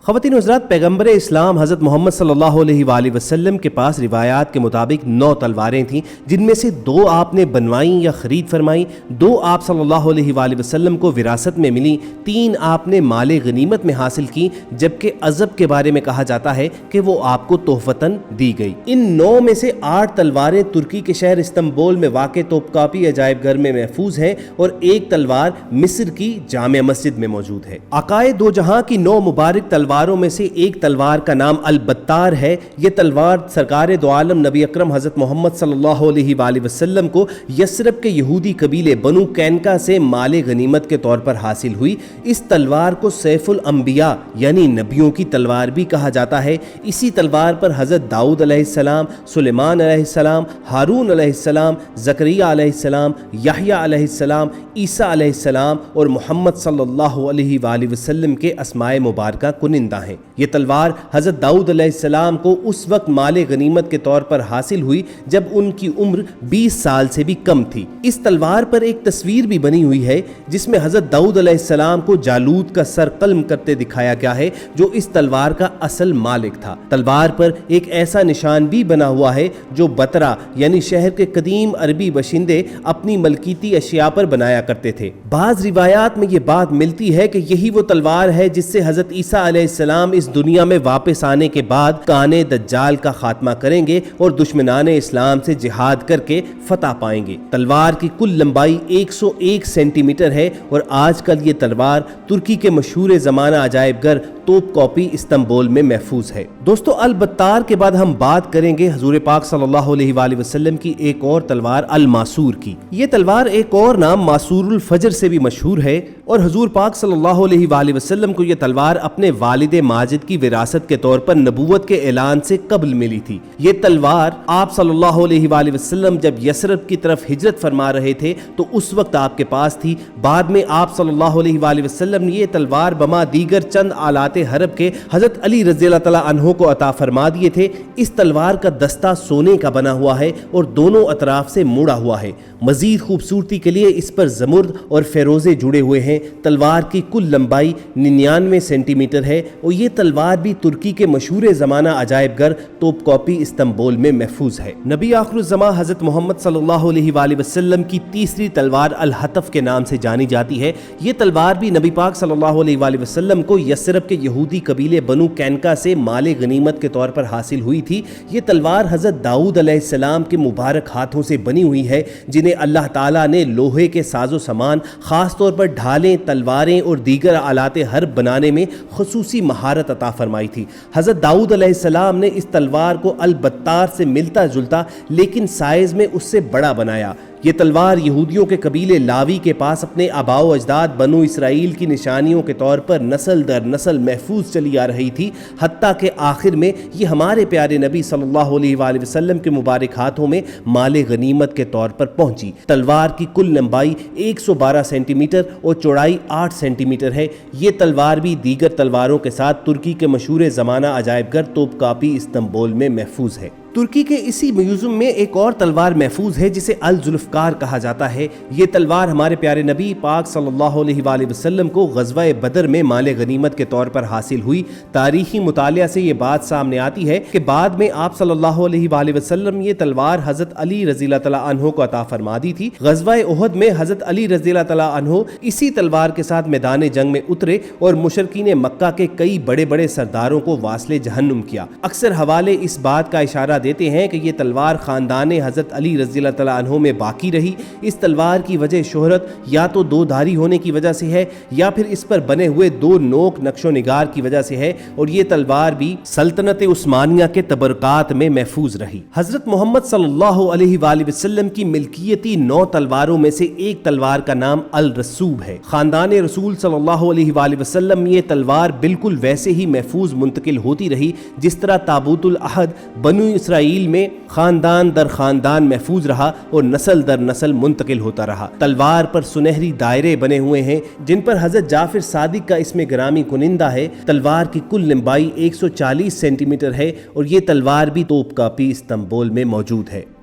خواتین حضرات، پیغمبر اسلام حضرت محمد صلی اللہ علیہ وآلہ وسلم کے پاس روایات کے مطابق 9 تلواریں تھیں، جن میں سے 2 آپ نے بنوائیں یا خرید فرمائیں، 2 آپ صلی اللہ علیہ وآلہ وسلم کو وراثت میں ملیں، 3 آپ نے مال غنیمت میں حاصل کی، جبکہ عزب کے بارے میں کہا جاتا ہے کہ وہ آپ کو تحفتاً دی گئی۔ ان 9 میں سے 8 تلواریں ترکی کے شہر استنبول میں واقع توپکاپی عجائب گھر میں محفوظ ہیں، اور 1 تلوار مصر کی جامع مسجد میں موجود ہے۔ آقائے دو جہاں کی 9 مبارک تلواروں میں سے ایک تلوار کا نام البتار ہے۔ یہ تلوار سرکار دو عالم نبی اکرم حضرت محمد صلی اللہ علیہ وآلہ وسلم کو یثرب کے یہودی قبیلے بنو کینکا سے مال غنیمت کے طور پر حاصل ہوئی۔ اس تلوار کو سیف الانبیاء یعنی نبیوں کی تلوار بھی کہا جاتا ہے۔ اسی تلوار پر حضرت داؤد علیہ السلام، سلیمان علیہ السلام، ہارون علیہ السلام، زکریا علیہ السلام، یحییٰ علیہ السلام، عیسیٰ علیہ السلام اور محمد صلی اللہ علیہ وآلہ وسلم کے اسماء مبارکہ کنندہ ہیں۔ یہ تلوار حضرت داؤد علیہ السلام کو اس وقت مال غنیمت کے طور پر حاصل ہوئی جب ان کی عمر 20 سال سے بھی کم تھی۔ اس تلوار پر ایک تصویر بھی بنی ہوئی ہے جس میں حضرت داؤد علیہ السلام کو جالوت کا سر قلم کرتے دکھایا گیا ہے، جو اس تلوار کا اصل مالک تھا۔ تلوار پر ایک ایسا نشان بھی بنا ہوا ہے جو بترا یعنی شہر کے قدیم عربی باشندے اپنی ملکیتی اشیاء پر بنایا کرتے تھے۔ بعض روایات میں یہ بات ملتی ہے کہ یہی وہ تلوار ہے جس سے حضرت عیسیٰ علیہ السلام اس دنیا میں واپس آنے کے بعد کانے دجال کا خاتمہ کریں گے اور دشمنان اسلام سے جہاد کر کے فتح پائیں گے۔ تلوار کی کل لمبائی 101 سینٹی میٹر ہے اور آج کل یہ تلوار ترکی کے مشہور زمانہ عجائب گھر توپکاپی استنبول میں محفوظ ہے۔ دوستو، البتار کے بعد ہم بات کریں گے حضور پاک صلی اللہ علیہ وآلہ وسلم کی ایک اور تلوار الماسور کی۔ یہ تلوار ایک اور نام ماسور الفجر سے بھی مشہور ہے، اور حضور پاک صلی اللہ علیہ وآلہ وسلم کو یہ تلوار اپنے والد ماجد کی وراثت کے طور پر نبوت کے اعلان سے قبل ملی تھی۔ یہ تلوار آپ صلی اللہ علیہ وآلہ وسلم جب یثرب کی طرف ہجرت فرما رہے تھے تو اس وقت آپ کے پاس تھی۔ بعد میں آپ صلی اللہ علیہ وآلہ وسلم نے یہ تلوار بما دیگر چند آلات حرب کے حضرت علی رضی اللہ تعالیٰ عنہ کو عطا فرما دیے تھے۔ اس تلوار کا دستہ سونے کا بنا ہوا ہے اور دونوں اطراف سے موڑا ہوا ہے۔ مزید خوبصورتی کے لیے اس پر زمرد اور فیروزے جڑے ہوئے ہیں۔ تلوار کی کل لمبائی 99 سینٹی میٹر ہے اور یہ تلوار بھی ترکی کے مشہور زمانہ عجائب گھر توپکاپی استنبول میں محفوظ ہے۔ نبی آخر الزمان حضرت محمد صلی اللہ علیہ وآلہ وسلم کی تیسری تلوار الحطف کے نام سے جانی جاتی ہے۔ یہ تلوار بھی نبی پاک صلی اللہ علیہ وآلہ وسلم کو یثرب کے یہودی قبیلے بنو کینکا سے مال غنیمت کے طور پر حاصل ہوئی تھی۔ یہ تلوار حضرت داؤد علیہ السلام کے مبارک ہاتھوں سے بنی ہوئی ہے، جنہیں اللہ تعالیٰ نے لوہے کے ساز و سامان، خاص طور پر ڈھالیں، تلواریں اور دیگر آلات حرب بنانے میں خصوصی مہارت عطا فرمائی تھی۔ حضرت داؤد علیہ السلام نے اس تلوار کو البتار سے ملتا جلتا لیکن سائز میں اس سے بڑا بنایا۔ یہ تلوار یہودیوں کے قبیلے لاوی کے پاس اپنے آباء و اجداد بنو اسرائیل کی نشانیوں کے طور پر نسل در نسل محفوظ چلی آ رہی تھی، حتیٰ کہ آخر میں یہ ہمارے پیارے نبی صلی اللہ علیہ وآلہ وسلم کے مبارک ہاتھوں میں مال غنیمت کے طور پر پہنچی۔ تلوار کی کل لمبائی 112 سینٹی میٹر اور چوڑائی 8 سینٹی میٹر ہے۔ یہ تلوار بھی دیگر تلواروں کے ساتھ ترکی کے مشہور زمانہ عجائب گھر توپکاپی استنبول میں محفوظ ہے۔ ترکی کے اسی میوزیم میں ایک اور تلوار محفوظ ہے جسے الذوالفقار کہا جاتا ہے۔ یہ تلوار ہمارے پیارے نبی پاک صلی اللہ علیہ وآلہ وسلم کو غزوہ بدر میں مال غنیمت کے طور پر حاصل ہوئی۔ تاریخی مطالعہ سے یہ بات سامنے آتی ہے کہ بعد میں آپ صلی اللہ علیہ وآلہ وسلم یہ تلوار حضرت علی رضی اللہ تعالیٰ عنہ کو عطا فرما دی تھی۔ غزوہ احد میں حضرت علی رضی اللہ تعالیٰ عنہ اسی تلوار کے ساتھ میدان جنگ میں اترے اور مشرکین مکہ کے کئی بڑے بڑے سرداروں کو واصل جہنم کیا۔ اکثر حوالے اس بات کا اشارہ دیتے ہیں کہ یہ تلوار خاندان حضرت علی رضی اللہ تعالیٰ عنہ میں باقی رہی۔ اس تلوار کی وجہ شہرت یا تو 2 دھاری ہونے کی وجہ سے ہے یا پھر اس پر بنے ہوئے 2 نوک نقش و نگار کی وجہ سے ہے، اور یہ تلوار بھی سلطنت عثمانیہ کے تبرکات میں محفوظ رہی۔ حضرت محمد صلی اللہ علیہ وآلہ وسلم کی ملکیتی 9 تلواروں میں سے ایک تلوار کا نام الرسوب ہے۔ خاندان رسول صلی اللہ علیہ وآلہ وسلم یہ تلوار بالکل ویسے ہی محفوظ منتقل ہوتی رہی جس طرح تابوت العہد بنو اسرائیل میں خاندان در خاندان محفوظ رہا اور نسل در نسل منتقل ہوتا رہا۔ تلوار پر سنہری دائرے بنے ہوئے ہیں جن پر حضرت جعفر صادق کا اسم گرامی کنندہ ہے۔ تلوار کی کل لمبائی 140 سینٹی میٹر ہے اور یہ تلوار بھی توپکاپی استنبول میں موجود ہے۔